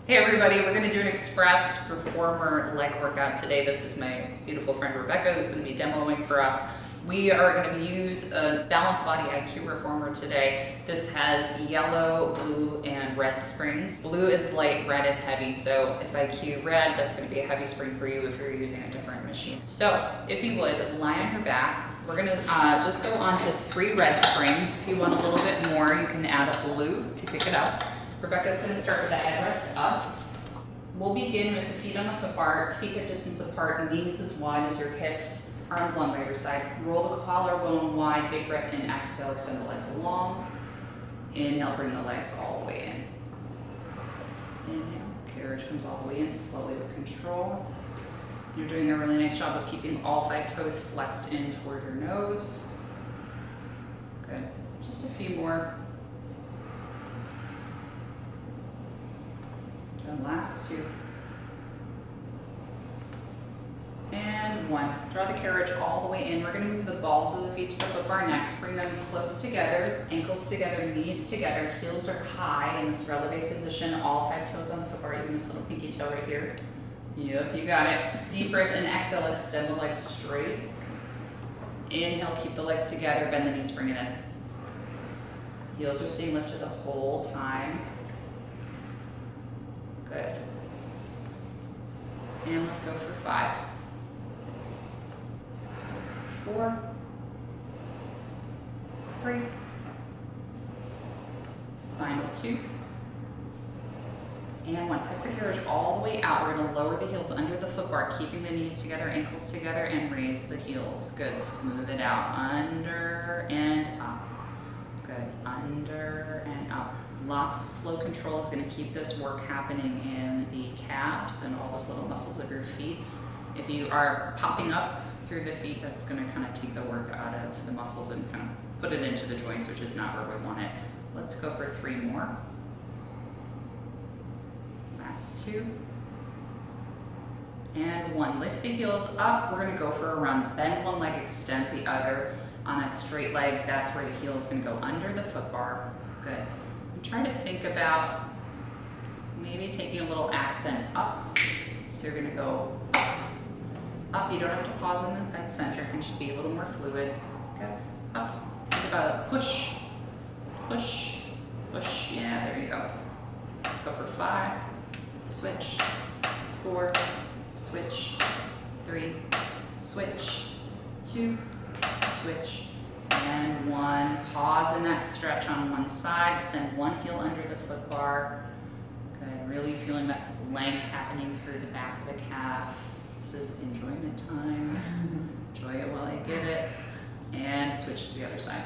Hey everybody, we're going to do an express reformer leg workout today. This is my beautiful friend Rebecca who's going to be demoing for us. We are going to use a Balance Body IQ reformer today. This has yellow, blue, and red springs. Blue is light, red is heavy. So if IQ red, that's going to be a heavy spring for you if you're using a different machine. So if you would, lie on your back. We're going to just go on to 3 red springs. If you want a little bit more, you can add a blue to pick it up. Rebecca's going to start with the headrest up. We'll begin with the feet on the foot bar, feet hip distance apart, knees as wide as your hips, arms long by your sides. Roll the collarbone wide, big breath in, exhale, extend the legs long. Inhale, bring the legs all the way in. Inhale, carriage comes all the way in, slowly with control. You're doing a really nice job of keeping all 5 toes flexed in toward your nose. Good, just a few more. And last 2. And 1. Draw the carriage all the way in. We're going to move the balls of the feet to the foot bar next. Bring them close together, ankles together, knees together. Heels are high in this releve position. All 5 toes on the foot bar, even this little pinky toe right here. Yep, you got it. Deep breath in, exhale, extend the legs straight. Inhale, keep the legs together, bend the knees, bring it in. Heels are staying lifted the whole time. Good. And let's go for 5. 4. 3. Final 2. And 1. Press the carriage all the way outward and lower the heels under the foot bar, keeping the knees together, ankles together, and raise the heels. Good. Smooth it out. Under and up. Good. Under and up. Lots of slow control is going to keep this work happening in the calves and all those little muscles of your feet. If you are popping up through the feet, that's going to kind of take the work out of the muscles and kind of put it into the joints, which is not where we want it. Let's go for 3 more. Last 2. And 1. Lift the heels up. We're going to go for a run. Bend one leg, extend the other. On that straight leg, that's where the heel is going to go under the foot bar. Good. I'm trying to think about maybe taking a little accent up. So you're going to go up. You don't have to pause in the dead center. It can just be a little more fluid. Go up. Think about a push, push, push. Yeah, there you go. Let's go for 5. Switch. 4. Switch. 3. Switch. 2. Switch. And 1. Pause in that stretch on one side. Send one heel under the foot bar. Good. Really feeling that length happening through the back of the calf. This is enjoyment time. Enjoy it while you get it. And switch to the other side.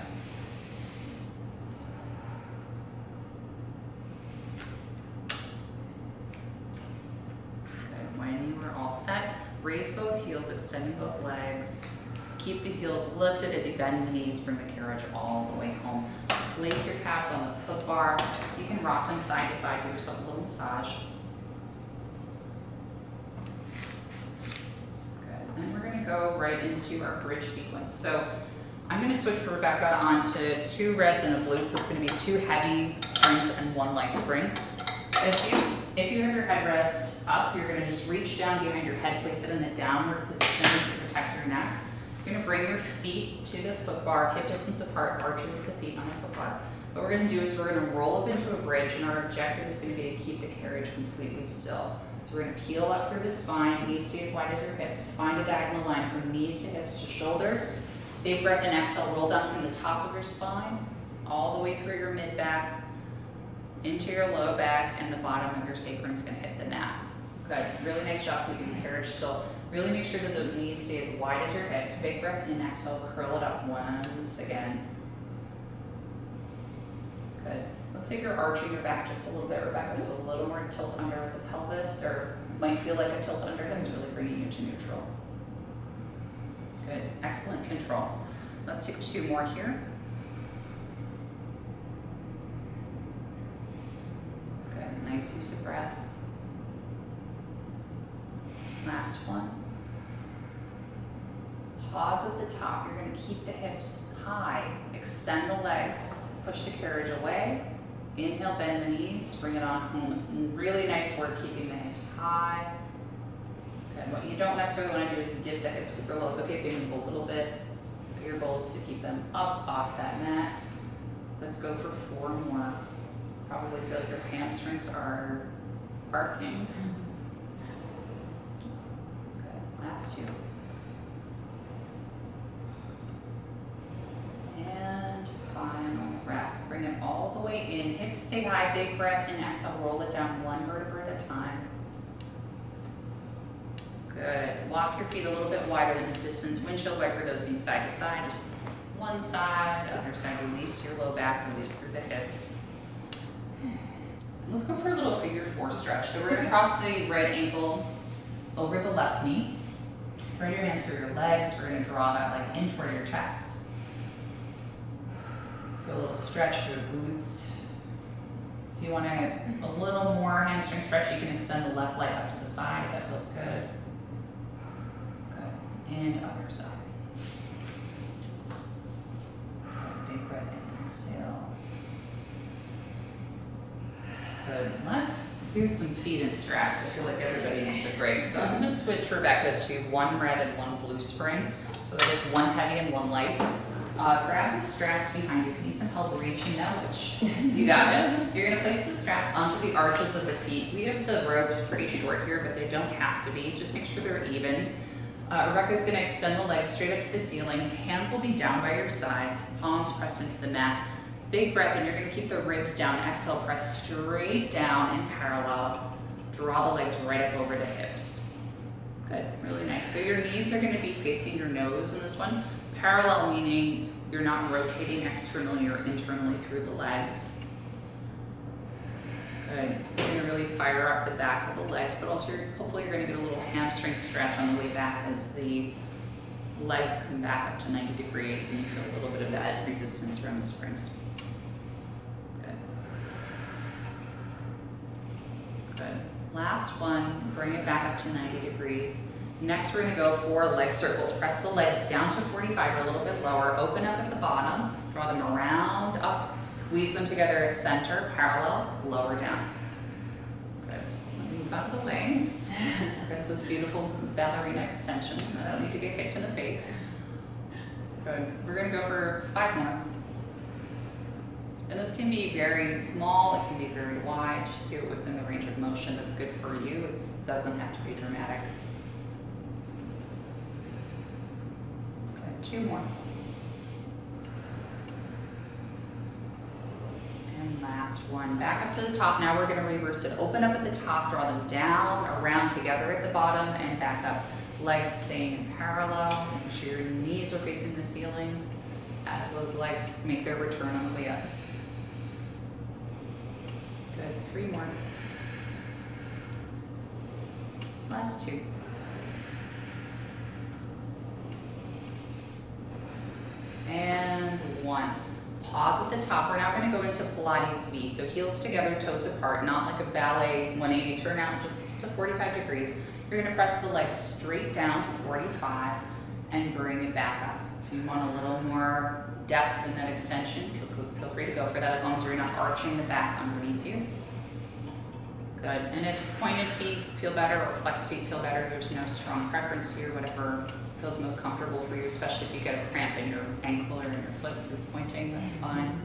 Good. When you are all set, raise both heels, extending both legs. Keep the heels lifted as you bend the knees, bring the carriage all the way home. Place your calves on the foot bar. You can rock them side to side, give yourself a little massage. Good. And we're going to go right into our bridge sequence. So I'm going to switch Rebecca onto 2 reds and a blue, so it's going to be 2 heavy springs and 1 light spring. If you have your headrest up, you're going to just reach down behind your head, place it in the downward position to protect your neck. You're going to bring your feet to the foot bar, hip distance apart, arches the feet on the foot bar. What we're going to do is we're going to roll up into a bridge, and our objective is going to be to keep the carriage completely still. So we're going to peel up through the spine, knees stay as wide as your hips. Find a diagonal line from knees to hips to shoulders. Big breath and exhale, roll down from the top of your spine, all the way through your mid-back, into your low back, and the bottom of your sacrum is going to hit the mat. Good. Really nice job keeping the carriage still. Really make sure that those knees stay as wide as your hips. Big breath in, exhale, curl it up once again. Good. Looks like you're arching your back just a little bit, Rebecca, so a little more tilt under with the pelvis, or might feel like a tilt under. It's really bringing you to neutral. Good. Excellent control. Let's take 2 more here. Good. Nice use of breath. Last 1. Pause at the top. You're going to keep the hips high. Extend the legs. Push the carriage away. Inhale, bend the knees, bring it on home. Really nice work keeping the hips high. Good. What you don't necessarily want to do is dip the hips super low. It's okay if they move a little bit. But your goal is to keep them up off that mat. Let's go for 4 more. Probably feel like your hamstrings are barking. Good. Last 2. And final breath. Bring it all the way in. Hips stay high. Big breath. And exhale. Roll it down 1 vertebra at a time. Good. Walk your feet a little bit wider than the distance. Windshield wiper those knees side to side. Just one side, other side. Release your low back. Release through the hips. Let's go for a little figure 4 stretch. So we're going to cross the right ankle over the left knee. Spread your hands through your legs. We're going to draw that leg in toward your chest. Feel a little stretch through your glutes. If you want a little more hamstring stretch, you can extend the left leg up to the side if that feels good. Good. And other side. Big breath in, exhale. Good. Let's do some feet and straps. I feel like everybody needs a break. So I'm going to switch Rebecca to 1 red and 1 blue spring. So that is 1 heavy and 1 light. Grab the straps behind you. If you need some help reaching them, which you got it, you're going to place the straps onto the arches of the feet. We have the ropes pretty short here, but they don't have to be. Just make sure they're even. Rebecca's going to extend the legs straight up to the ceiling. Hands will be down by your sides. Palms pressed into the mat. Big breath, and you're going to keep the ribs down. Exhale, press straight down and parallel. Draw the legs right up over the hips. Good, really nice. So your knees are going to be facing your nose in this one. Parallel meaning you're not rotating externally or internally through the legs. Good, so you're going to really fire up the back of the legs, but also hopefully you're going to get a little hamstring stretch on the way back as the legs come back up to 90 degrees and you feel a little bit of that resistance from the springs. Good. Last one, bring it back up to 90 degrees. Next, we're going to go for leg circles. Press the legs down to 45 or a little bit lower. Open up at the bottom. Draw them around, up. Squeeze them together at center, parallel, lower down. Good. Let me move out of the way. That's this beautiful ballerina extension. I don't need to get kicked in the face. Good. We're going to go for 5 more. And this can be very small, it can be very wide. Just do it within the range of motion that's good for you. It doesn't have to be dramatic. Okay, 2 more. And last one. Back up to the top. Now we're going to reverse it. Open up at the top, draw them down, around together at the bottom, and back up. Legs staying in parallel. Make sure your knees are facing the ceiling as those legs make their return on the way up. Good, 3 more. Last 2. And 1. Pause at the top. We're now going to go into Pilates V. So heels together, toes apart, not like a ballet 180 turn out, just to 45 degrees. You're going to press the legs straight down to 45 and bring it back up. If you want a little more depth in that extension, feel free to go for that as long as you're not arching the back underneath you. Good. And if pointed feet feel better or flexed feet feel better, there's no strong preference here, whatever feels most comfortable for you, especially if you get a cramp in your ankle or in your foot through pointing, that's fine.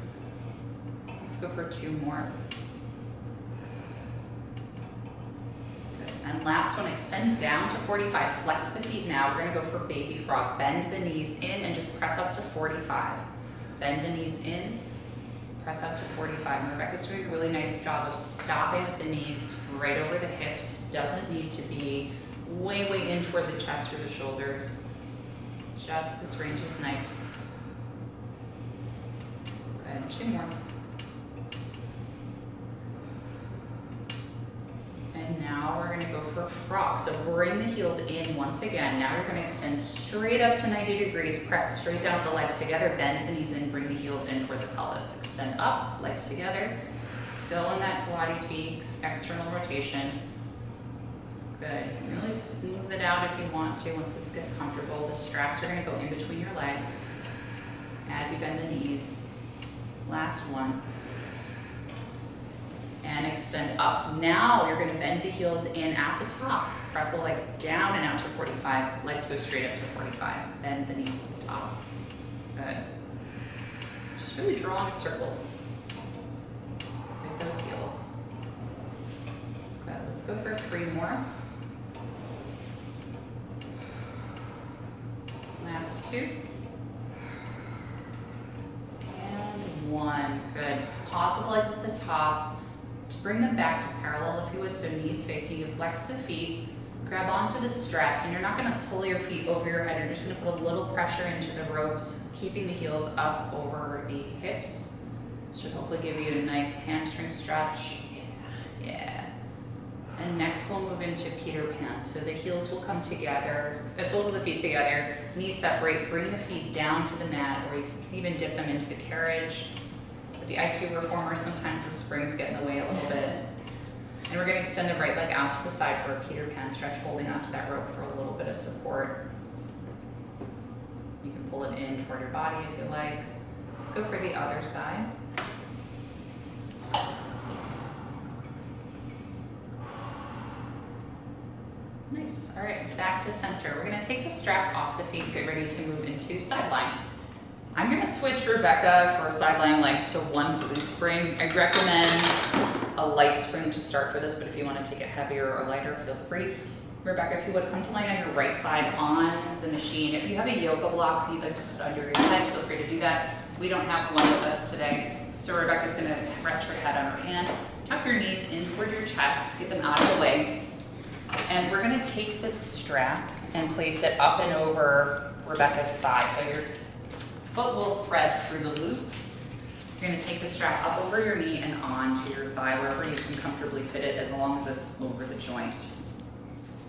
Let's go for 2 more. Good. And last one, extend down to 45. Flex the feet now. We're going to go for baby frog. Bend the knees in and just press up to 45. Bend the knees in, press up to 45. And Rebecca's doing a really nice job of stopping at the knees right over the hips. Doesn't need to be way in toward the chest or the shoulders. Just this range is nice. Good, 2 more. And now we're going to go for a frog. So bring the heels in once again. Now you're going to extend straight up to 90 degrees. Press straight down with the legs together. Bend the knees in. Bring the heels in toward the pelvis. Extend up, legs together. Still in that Pilates V, external rotation. Good. Really smooth it out if you want to once this gets comfortable. The straps are going to go in between your legs as you bend the knees. Last one. and extend up. Now you're gonna bend the heels in at the top. Press the legs down and out to 45. Legs go straight up to 45. Bend the knees at the top. Good. Just really drawing a circle with those heels. Good, let's go for 3 more. Last 2. And 1, good. Pause the legs at the top. To bring them back to parallel, if you would, so knees facing you, flex the feet, grab onto the straps, and you're not gonna pull your feet over your head, you're just gonna put a little pressure into the ropes, keeping the heels up over the hips. This should hopefully give you a nice hamstring stretch. Yeah. And next we'll move into Peter Pan. So the heels will come together, the soles of the feet together, knees separate, bring the feet down to the mat, or you can even dip them into the carriage. With the IQ reformer, sometimes the springs get in the way a little bit. And we're gonna extend the right leg out to the side for a Peter Pan stretch, holding onto that rope for a little bit of support. You can pull it in toward your body if you like. Let's go for the other side. Nice, all right, back to center. We're gonna take the straps off the feet, get ready to move into sideline. I'm gonna switch Rebecca for sideline legs to 1 glute spring. I recommend a light spring to start for this, but if you wanna take it heavier or lighter, feel free. Rebecca, if you would come to lie on your right side on the machine. If you have a yoga block you'd like to put under your head, feel free to do that. We don't have one with us today. So Rebecca's gonna rest her head on her hand, tuck your knees in toward your chest, get them out of the way. And we're gonna take this strap and place it up and over Rebecca's thigh. So your foot will thread through the loop. You're gonna take the strap up over your knee and onto your thigh, wherever you can comfortably fit it, as long as it's over the joint.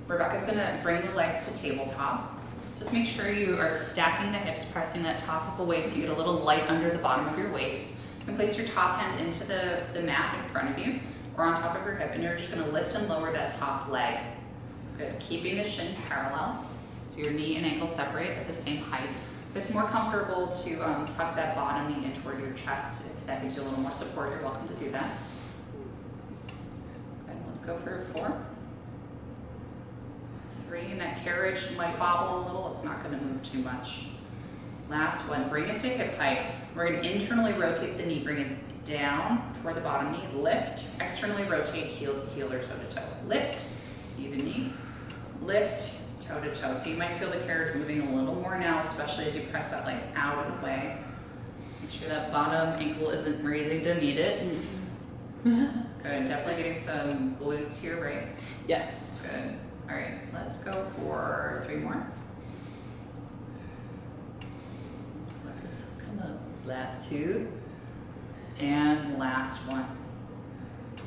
Rebecca's gonna bring the legs to tabletop. Just make sure you are stacking the hips, pressing that top of the waist so you get a little light under the bottom of your waist. You can place your top hand into the mat in front of you, or on top of your hip, and you're just gonna lift and lower that top leg. Good, keeping the shin parallel, so your knee and ankle separate at the same height. If it's more comfortable to tuck that bottom knee in toward your chest, if that gives you a little more support, you're welcome to do that. Good, let's go for 4. 3, and that carriage might wobble a little, it's not gonna move too much. Last one, bring it to hip height. We're gonna internally rotate the knee, bring it down toward the bottom knee, lift, externally rotate heel to heel or toe to toe. Lift, knee to knee, lift, toe to toe. So you might feel the carriage moving a little more now, especially as you press that leg out and away. Make sure that bottom ankle isn't raising to meet it. Good, definitely getting some glutes here, right? Yes. Good. All right, let's go for 3 more. Let this come up. Last 2. And last one.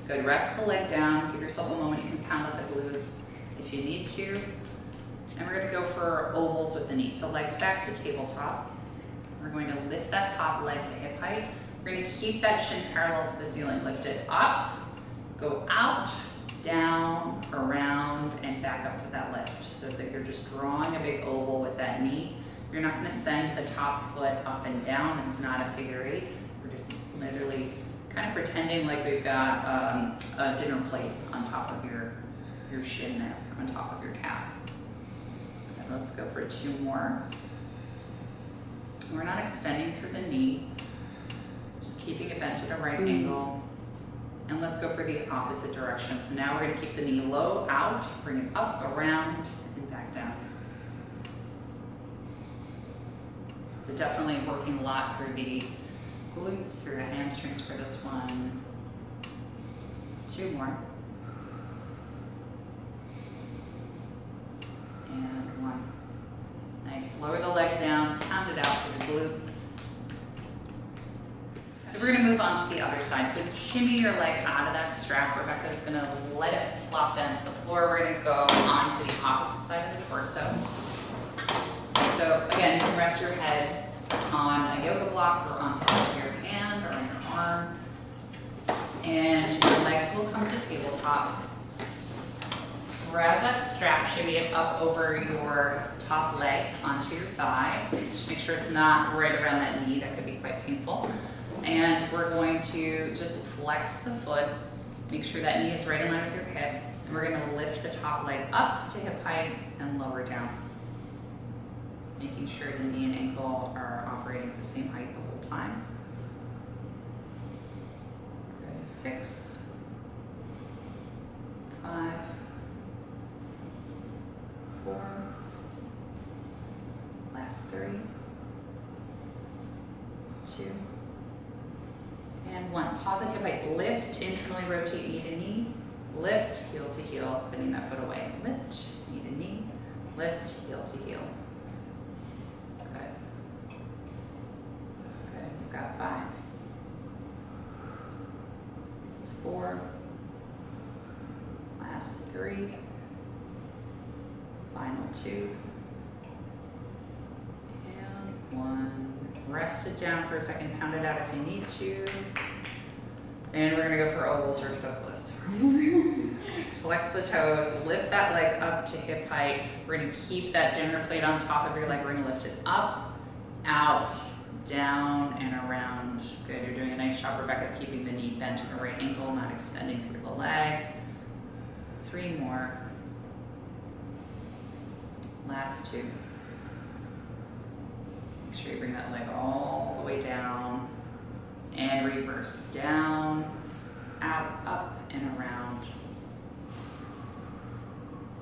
Good, rest the leg down, give yourself a moment, you can pound out the glute if you need to. And we're gonna go for ovals with the knees. So legs back to tabletop. We're going to lift that top leg to hip height. We're gonna keep that shin parallel to the ceiling, lift it up, go out, down, around, and back up to that lift. So it's like you're just drawing a big oval with that knee. You're not gonna send the top foot up and down, it's not a figure 8. We're just literally kind of pretending like we've got a dinner plate on top of your shin there, on top of your calf. And let's go for 2 more. We're not extending through the knee, just keeping it bent at a right angle. And let's go for the opposite direction. So now we're gonna keep the knee low, out, bring it up, around, and back down. So definitely working a lot through the glutes, through the hamstrings for this one. 2 more. And 1. Nice, lower the leg down, pound it out for the glute. So we're gonna move on to the other side. So shimmy your leg out of that strap. Rebecca's gonna let it flop down to the floor. We're gonna go onto the opposite side of the torso. So again, you can rest your head on a yoga block or on top of your hand or on your arm. And your legs will come to tabletop. Grab that strap, shimmy it up over your top leg onto your thigh. Just make sure it's not right around that knee, that could be quite painful. And we're going to just flex the foot Make sure that knee is right in line with your hip. And we're gonna lift the top leg up to hip height and lower down. Making sure the knee and ankle are operating at the same height the whole time. Okay, 6, 5, 4, last 3, 2, and 1. Pause at hip height. Lift, internally rotate knee to knee. Lift, heel to heel, sending that foot away. Lift, knee to knee. Lift, heel to heel. Good. Good. You've got 5, 4, last 3, final 2, and 1. Rest it down for a second, pound it out if you need to. And we're gonna go for ovals or circles. Flex the toes, lift that leg up to hip height. We're gonna keep that dinner plate on top of your leg. We're gonna lift it up, out, down, and around. Good, you're doing a nice job, Rebecca, keeping the knee bent in the right ankle, not extending through the leg. 3 more. Last 2. Make sure you bring that leg all the way down and reverse. Down, out, up, and around.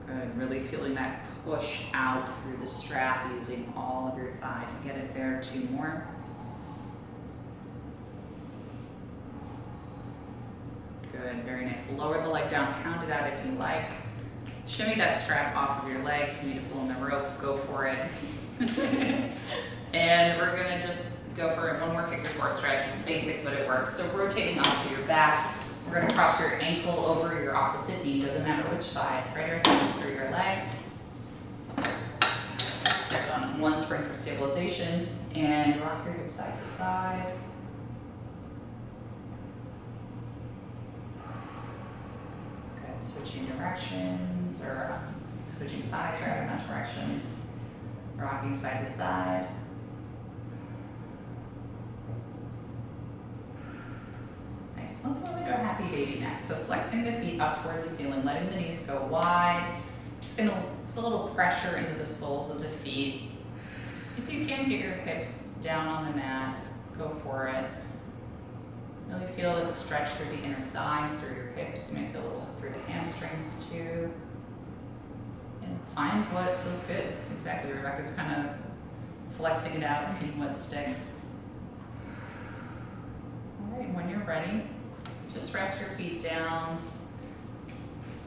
Good, really feeling that push out through the strap using all of your thigh to get it there. 2 more. Good, very nice. Lower the leg down, pound it out if you like. Shimmy that strap off of your leg. If you need to pull in the rope, go for it. And we're gonna just go for one more figure 4 stretch. It's basic, but it works. So rotating onto your back, we're gonna cross your ankle over your opposite knee, doesn't matter which side. Thread your hands through your legs. Get on 1 spring for stabilization, and rock your hips side to side. Good, switching directions, or switching sides, rather, not directions. Rocking side to side. Nice. Let's move into a happy baby next. So flexing the feet up toward the ceiling, letting the knees go wide. Just gonna put a little pressure into the soles of the feet. If you can, get your hips down on the mat, go for it. Really feel it stretch through the inner thighs, through your hips. You may feel a little through the hamstrings too. And find what feels good. Exactly, Rebecca's kind of flexing it out, seeing what sticks. All right, when you're ready, just rest your feet down.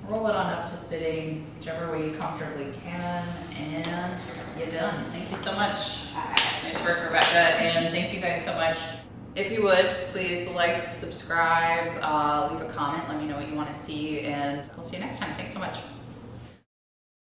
Roll it on up to sitting, whichever way you comfortably can, and you're done. Thank you so much. Nice work, Rebecca, and thank you guys so much. If you would, please like, subscribe, leave a comment, let me know what you want to see, and we'll see you next time. Thanks so much.